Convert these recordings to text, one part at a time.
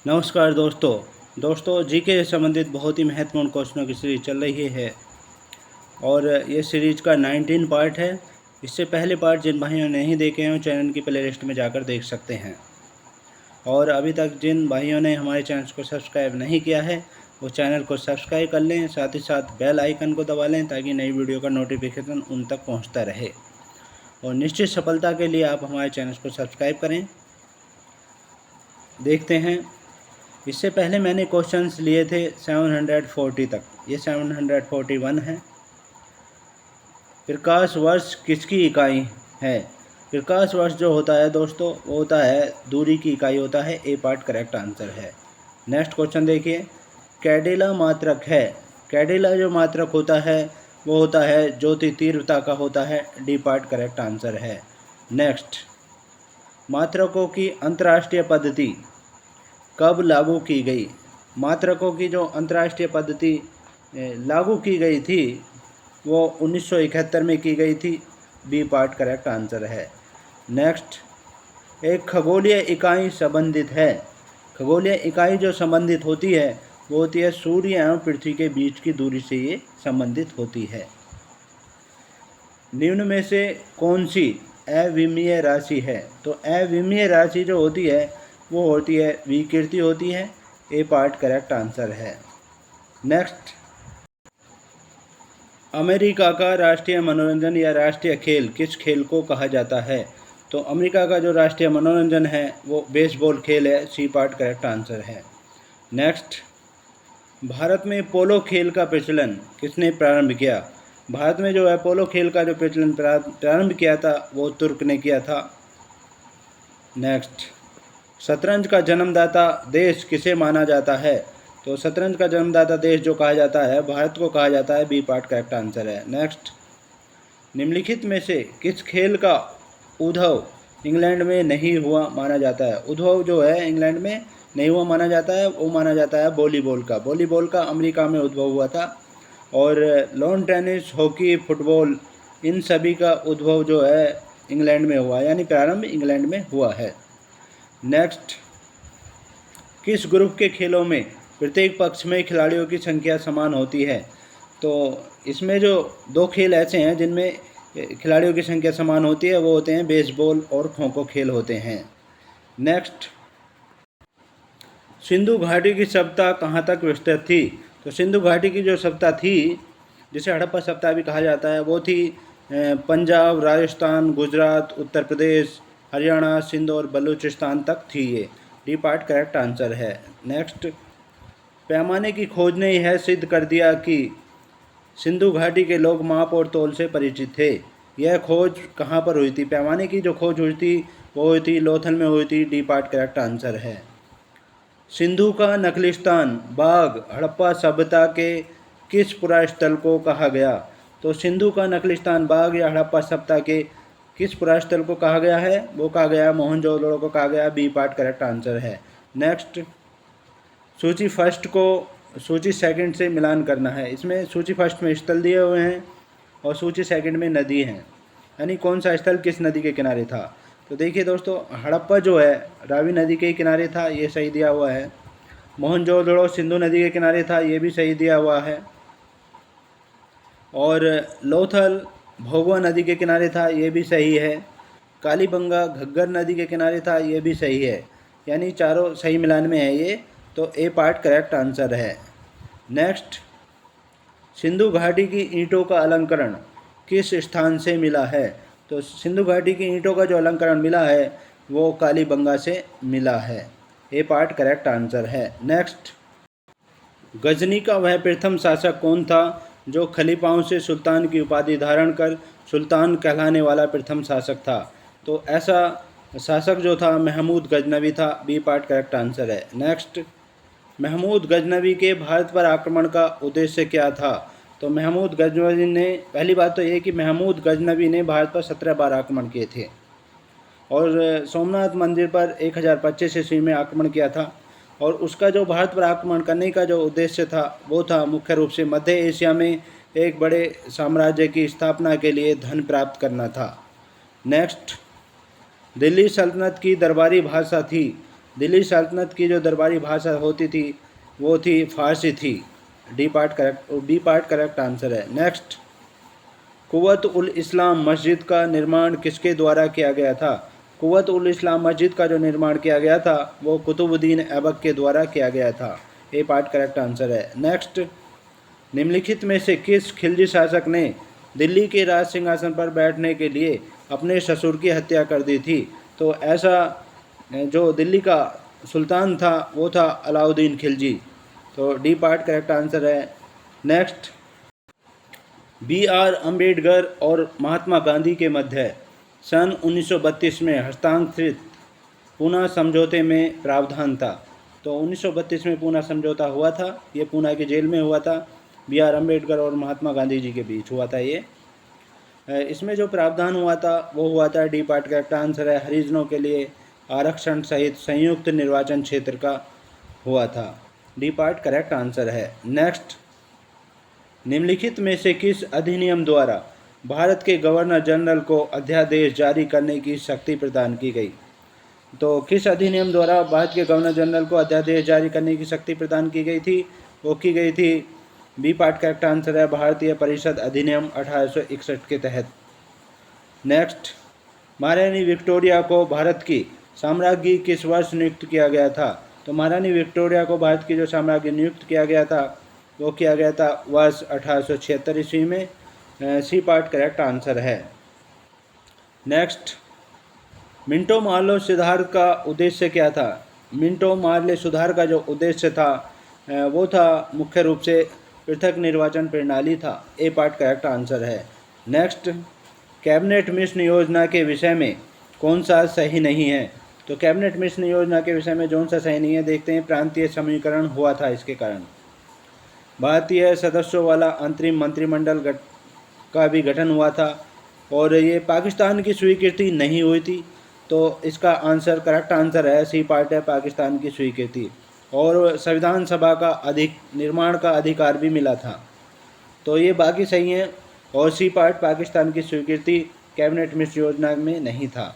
नमस्कार दोस्तों जीके से संबंधित बहुत ही महत्वपूर्ण क्वेश्चनों की सीरीज चल रही है और ये सीरीज का 19 पार्ट है। इससे पहले पार्ट जिन भाइयों ने नहीं देखे हैं चैनल की प्ले लिस्ट में जाकर देख सकते हैं। और अभी तक जिन भाइयों ने हमारे चैनल को सब्सक्राइब नहीं किया है वो चैनल को सब्सक्राइब कर लें, साथ ही साथ बेल आइकन को दबा लें ताकि नई वीडियो का नोटिफिकेशन उन तक पहुँचता रहे। और निश्चित सफलता के लिए आप हमारे चैनल को सब्सक्राइब करें। देखते हैं, इससे पहले मैंने क्वेश्चंस लिए थे 740 तक, ये 741 है। प्रकाश वर्ष किसकी इकाई है? प्रकाश वर्ष जो होता है दोस्तों वो होता है दूरी की इकाई होता है। ए पार्ट करेक्ट आंसर है। नेक्स्ट क्वेश्चन देखिए, कैडिला मात्रक है। कैडिला जो मात्रक होता है वो होता है ज्योति तीव्रता का होता है। डी पार्ट करेक्ट आंसर है। नेक्स्ट, मात्रकों की अंतर्राष्ट्रीय पद्धति कब लागू की गई? मात्रकों की जो अंतर्राष्ट्रीय पद्धति लागू की गई थी वो 1971 में की गई थी। बी पार्ट करेक्ट आंसर है। नेक्स्ट, एक खगोलीय इकाई संबंधित है। खगोलीय इकाई जो संबंधित होती है वो होती है सूर्य एवं पृथ्वी के बीच की दूरी से ये संबंधित होती है। निम्न में से कौन सी अविमीय राशि है? तो अविमीय राशि जो होती है वो होती है विकृति होती है। ए पार्ट करेक्ट आंसर है। नेक्स्ट, अमेरिका का राष्ट्रीय मनोरंजन या राष्ट्रीय खेल किस खेल को कहा जाता है? तो अमेरिका का जो राष्ट्रीय मनोरंजन है वो बेसबॉल खेल है। सी पार्ट करेक्ट आंसर है। नेक्स्ट, भारत में पोलो खेल का प्रचलन किसने प्रारंभ किया? भारत में जो है पोलो खेल का जो प्रचलन प्रारंभ किया था वो तुर्क ने किया था। नेक्स्ट, शतरंज का जन्मदाता देश किसे माना जाता है? तो शतरंज का जन्मदाता देश जो कहा जाता है भारत को कहा जाता है। बी पार्ट करेक्ट आंसर है। नेक्स्ट, निम्नलिखित में से किस खेल का उद्भव इंग्लैंड में नहीं हुआ माना जाता है? उद्भव जो है इंग्लैंड में नहीं हुआ माना जाता है, वो माना जाता है वॉलीबॉल का। वॉलीबॉल का अमेरिका में उद्भव हुआ था। और लॉन टेनिस, हॉकी, फुटबॉल, इन सभी का उद्भव जो है इंग्लैंड में हुआ, यानी प्रारंभ इंग्लैंड में हुआ है। नेक्स्ट, किस ग्रुप के खेलों में प्रत्येक पक्ष में खिलाड़ियों की संख्या समान होती है? तो इसमें जो दो खेल ऐसे हैं जिनमें खिलाड़ियों की संख्या समान होती है वो होते हैं बेसबॉल और खो खो खेल होते हैं। नेक्स्ट, सिंधु घाटी की सभ्यता कहाँ तक विस्तृत थी? तो सिंधु घाटी की जो सभ्यता थी जिसे हड़प्पा सभ्यता भी कहा जाता है वो थी पंजाब, राजस्थान, गुजरात, उत्तर प्रदेश, हरियाणा, सिंध और बलूचिस्तान तक थी ये। डी पार्ट करेक्ट आंसर है। नेक्स्ट, पैमाने की खोज ने यह सिद्ध कर दिया कि सिंधु घाटी के लोग माप और तौल से परिचित थे। यह खोज कहाँ पर हुई थी? पैमाने की जो खोज हुई थी वो हुई थी लोथल में हुई थी। डी पार्ट करेक्ट आंसर है। सिंधु का नखलिस्तान बाग हड़प्पा सभ्यता के किस पुरास्थल को कहा गया? तो सिंधु का नखलिस्तान बाग या हड़प्पा सभ्यता के किस पुरास्थल को कहा गया है? वो कहा गया मोहनजोदड़ो को कहा गया। बी पार्ट करेक्ट आंसर है। नेक्स्ट, सूची फर्स्ट को सूची सेकंड से मिलान करना है। इसमें सूची फर्स्ट में स्थल दिए हुए हैं और सूची सेकंड में नदी हैं, यानी कौन सा स्थल किस नदी के किनारे था। तो देखिए दोस्तों, हड़प्पा जो है रावी नदी के किनारे था, ये सही दिया हुआ है। मोहनजोदड़ो सिंधु नदी के किनारे था, ये भी सही दिया हुआ है। और लोथल भोगवा नदी के किनारे था, ये भी सही है। कालीबंगा घग्गर नदी के किनारे था, ये भी सही है। यानी चारों सही मिलान में है ये, तो ए पार्ट करेक्ट आंसर है। नेक्स्ट, सिंधु घाटी की ईंटों का अलंकरण किस स्थान से मिला है? तो सिंधु घाटी की ईंटों का जो अलंकरण मिला है वो कालीबंगा से मिला है। ए पार्ट करेक्ट आंसर है। नेक्स्ट, गजनी का वह प्रथम शासक कौन था जो खलीफाओं से सुल्तान की उपाधि धारण कर सुल्तान कहलाने वाला प्रथम शासक था? तो ऐसा शासक जो था महमूद गजनवी था। बी पार्ट करेक्ट आंसर है। नेक्स्ट, महमूद गजनवी के भारत पर आक्रमण का उद्देश्य क्या था? तो महमूद गजनवी ने, पहली बात तो ये कि महमूद गजनवी ने भारत पर 17 बार आक्रमण किए थे और सोमनाथ मंदिर पर 1025 ईस्वी में आक्रमण किया था। और उसका जो भारत पर आक्रमण करने का जो उद्देश्य था वो था मुख्य रूप से मध्य एशिया में एक बड़े साम्राज्य की स्थापना के लिए धन प्राप्त करना था। नेक्स्ट, दिल्ली सल्तनत की दरबारी भाषा थी दिल्ली सल्तनत की जो दरबारी भाषा होती थी वो थी फारसी थी। डी पार्ट करेक्ट आंसर है। नेक्स्ट, कुव्वत उल इस्लाम मस्जिद का निर्माण किसके द्वारा किया गया था? कुव्वत उल इस्लाम मस्जिद का जो निर्माण किया गया था वो कुतुबुद्दीन ऐबक के द्वारा किया गया था। ए पार्ट करेक्ट आंसर है। नेक्स्ट, निम्नलिखित में से किस खिलजी शासक ने दिल्ली के राज सिंहासन पर बैठने के लिए अपने ससुर की हत्या कर दी थी? तो ऐसा जो दिल्ली का सुल्तान था वो था अलाउद्दीन खिलजी। तो डी पार्ट करेक्ट आंसर है। Next, B.R. अम्बेडकर और महात्मा गांधी के मध्य सन 1932 में हस्ताक्षरित पूना समझौते में प्रावधान था। तो 1932 में पूना समझौता हुआ था, ये पूना की जेल में हुआ था। B.R. अम्बेडकर और महात्मा गांधी जी के बीच हुआ था ये। इसमें जो प्रावधान हुआ था वो हुआ था, डी पार्ट करेक्ट आंसर है, हरिजनों के लिए आरक्षण सहित संयुक्त निर्वाचन क्षेत्र का हुआ था। डी पार्ट करेक्ट आंसर है। नेक्स्ट, निम्नलिखित में से किस अधिनियम द्वारा भारत के गवर्नर जनरल को अध्यादेश जारी करने की शक्ति प्रदान की गई? तो किस अधिनियम द्वारा भारत के गवर्नर जनरल को अध्यादेश जारी करने की शक्ति प्रदान की गई थी? वो की गई थी, बी पार्ट करेक्ट आंसर है, भारतीय परिषद अधिनियम 1861 के तहत। नेक्स्ट, महारानी विक्टोरिया को भारत की साम्राज्ञी किस वर्ष नियुक्त किया गया था? तो महारानी विक्टोरिया को भारत की जो साम्राज्ञी नियुक्त किया गया था वो किया गया था वर्ष 1876 ईस्वी में। सी पार्ट करेक्ट आंसर है। नेक्स्ट, मिंटो मार्ले सुधार का उद्देश्य क्या था? मिंटो मार्ले सुधार का जो उद्देश्य था वो था मुख्य रूप से पृथक निर्वाचन प्रणाली था। ए पार्ट करेक्ट आंसर है। नेक्स्ट, कैबिनेट मिशन योजना के विषय में कौन सा सही नहीं है? तो कैबिनेट मिशन योजना के विषय में कौन सा सही नहीं है देखते हैं। प्रांतीय समीकरण हुआ था, इसके कारण भारतीय सदस्यों वाला अंतरिम मंत्रिमंडल का भी गठन हुआ था और ये पाकिस्तान की स्वीकृति नहीं हुई थी। तो इसका आंसर करेक्ट आंसर है, सी पार्ट है, पाकिस्तान की स्वीकृति। और संविधान सभा का निर्माण का अधिकार भी मिला था। तो ये बाकी सही हैं और सी पार्ट पाकिस्तान की स्वीकृति कैबिनेट मिशन योजना में नहीं था।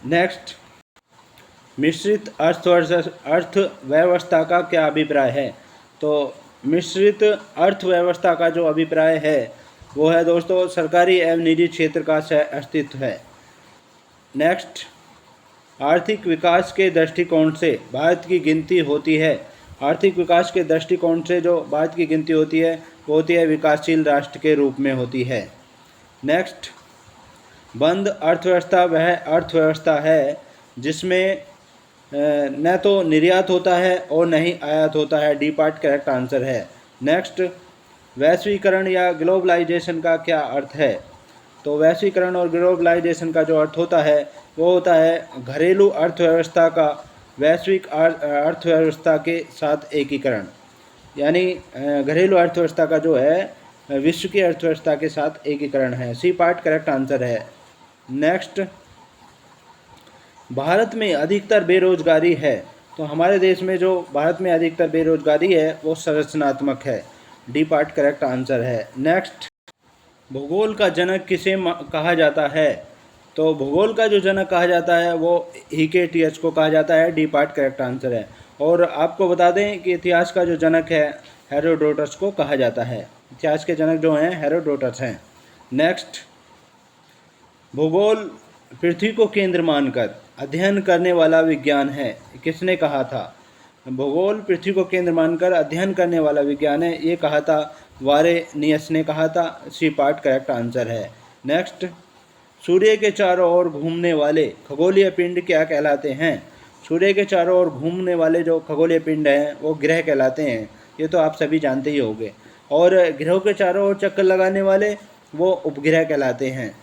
नेक्स्ट, मिश्रित अर्थव्यवस्था का क्या अभिप्राय है? तो मिश्रित अर्थव्यवस्था का जो अभिप्राय है वो है दोस्तों, सरकारी एवं निजी क्षेत्र का सह अस्तित्व है। नेक्स्ट, आर्थिक विकास के दृष्टिकोण से भारत की गिनती होती है। आर्थिक विकास के दृष्टिकोण से जो भारत की गिनती होती है वो होती है विकासशील राष्ट्र के रूप में होती है। नेक्स्ट, बंद अर्थव्यवस्था वह अर्थव्यवस्था है जिसमें न तो निर्यात होता है और न ही आयात होता है। डी पार्ट करेक्ट आंसर है। नेक्स्ट, वैश्वीकरण या ग्लोबलाइजेशन का क्या अर्थ है? तो वैश्वीकरण और ग्लोबलाइजेशन का जो अर्थ होता है वो होता है घरेलू अर्थव्यवस्था का वैश्विक अर्थव्यवस्था के साथ एकीकरण, यानी घरेलू अर्थव्यवस्था का जो है विश्व की अर्थव्यवस्था के साथ एकीकरण है। सी पार्ट करेक्ट आंसर है। नेक्स्ट, भारत में अधिकतर बेरोजगारी है। तो हमारे देश में जो भारत में अधिकतर बेरोजगारी है वो संरचनात्मक है। डी पार्ट करेक्ट आंसर है। नेक्स्ट, भूगोल का जनक किसे कहा जाता है? तो भूगोल का जो जनक कहा जाता है वो हिकेटियस को कहा जाता है। डी पार्ट करेक्ट आंसर है। और आपको बता दें कि इतिहास का जो जनक है हेरोडोटस को कहा जाता है। इतिहास के जनक जो हैं हेरोडोटस हैं। नेक्स्ट, भूगोल पृथ्वी को केंद्र मानकर अध्ययन करने वाला विज्ञान है, किसने कहा था? भूगोल पृथ्वी को केंद्र मानकर अध्ययन करने वाला विज्ञान है, ये कहा था वारेनियस ने कहा था। सी पार्ट करेक्ट आंसर है। नेक्स्ट, सूर्य के चारों ओर घूमने वाले खगोलीय पिंड क्या कहलाते हैं? सूर्य के चारों ओर घूमने वाले जो खगोलीय पिंड हैं वो ग्रह कहलाते हैं, ये तो आप सभी जानते ही होंगे। और ग्रहों के चारों ओर चक्कर लगाने वाले वो उपग्रह कहलाते हैं,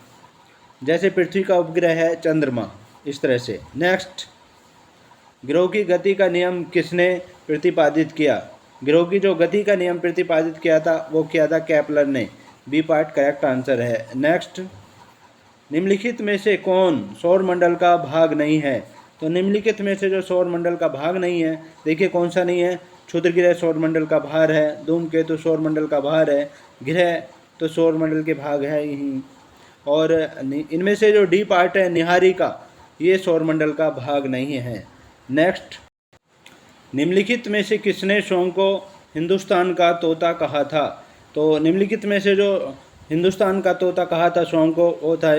जैसे पृथ्वी का उपग्रह है चंद्रमा, इस तरह से। नेक्स्ट, ग्रहों की गति का नियम किसने प्रतिपादित किया? ग्रहों की जो गति का नियम प्रतिपादित किया था वो किया था केपलर ने। बी पार्ट करेक्ट आंसर है। नेक्स्ट, निम्नलिखित में से कौन सौर मंडल का भाग नहीं है? तो निम्नलिखित में से जो सौर मंडल का भाग नहीं है, देखिए कौन सा नहीं है। क्षुद्र ग्रह सौर मंडल का भाग है, धूमकेतु सौर मंडल का भाग है, ग्रह तो सौर मंडल के भाग है ही। और इनमें से जो डी पार्ट है निहारिका, ये सौर मंडल का भाग नहीं है। नेक्स्ट, निम्नलिखित में से किसने सोंग को हिंदुस्तान का तोता कहा था? तो निम्नलिखित में से जो हिंदुस्तान का तोता कहा था सोंग को, वो था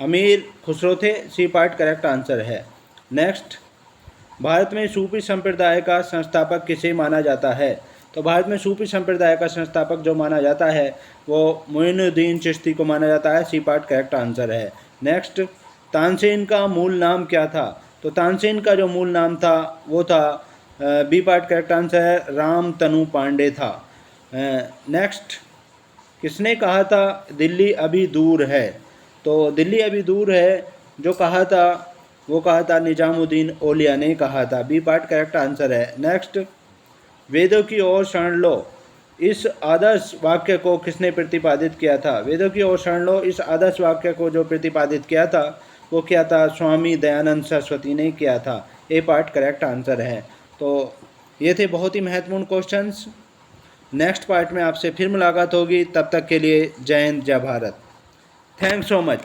अमीर खुसरो थे। सी पार्ट करेक्ट आंसर है। नेक्स्ट, भारत में सूफी संप्रदाय का संस्थापक किसे माना जाता है? तो भारत में सूफी संप्रदाय का संस्थापक जो माना जाता है वो मोइनुद्दीन चिश्ती को माना जाता है। सी पार्ट करेक्ट आंसर है। नेक्स्ट, तानसेन का मूल नाम क्या था? तो तानसेन का जो मूल नाम था वो था बी पार्ट करेक्ट आंसर है, राम तनु पांडे था। नेक्स्ट, किसने कहा था दिल्ली अभी दूर है? तो दिल्ली अभी दूर है जो कहा था वो कहा था निजामुद्दीन औलिया ने कहा था। बी पार्ट करेक्ट आंसर है। नेक्स्ट, वेदों की ओर शरण लो, इस आदर्श वाक्य को किसने प्रतिपादित किया था? वेदों की ओर शरण लो, इस आदर्श वाक्य को जो प्रतिपादित किया था वो क्या था? स्वामी दयानंद सरस्वती ने किया था। ए पार्ट करेक्ट आंसर है। तो ये थे बहुत ही महत्वपूर्ण क्वेश्चंस। नेक्स्ट पार्ट में आपसे फिर मुलाकात होगी, तब तक के लिए जय हिंद जय भारत। Thanks so much.